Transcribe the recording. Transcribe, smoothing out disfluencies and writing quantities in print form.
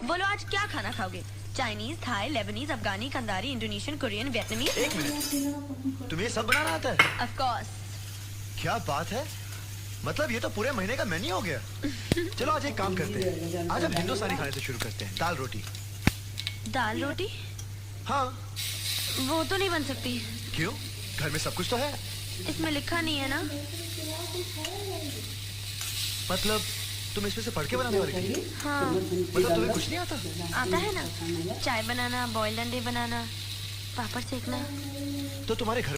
बोलो आज क्या खाना खाओगे? चाइनीज, थाई, लेबनीज, अफगानी, कंदारी, इंडोनेशियन, कोरियन, वियतनामीज? एक मिनट, तुम्हें सब बनाना आता है? Of course. क्या बात है, मतलब ये तो पूरे महीने का मेन्यू हो गया। चलो आज एक काम करते हैं, आज हम हिंदुस्तानी खाने से शुरू करते हैं। दाल रोटी। दाल रोटी? हाँ। वो तो नहीं बन सकती। क्यों? घर में सब कुछ तो है। इसमें लिखा नहीं है ना। मतलब तुम इसमें से पढ़ के बनाने वाली थी? हाँ। मतलब तुम्हें कुछ नहीं आता? आता है ना, चाय बनाना, बॉइल्ड अंडे बनाना, पापड़ सेकना। तो तुम्हारे घर